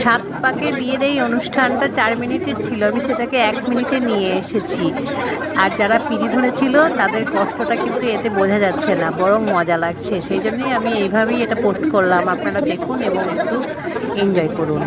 সাত পাকের বিয়ের এই অনুষ্ঠানটা 4 মিনিটের ছিল, আমি সেটাকে 1 মিনিটে নিয়ে এসেছি। আর যারা পিঁড়ি ধরেছিল তাদের কষ্টটা কিন্তু এতে বোঝা যাচ্ছে না, বরং মজা লাগছে। সেই জন্যই আমি এইভাবেই এটা পোস্ট করলাম, আপনারা দেখুন এবং একটু এনজয় করুন।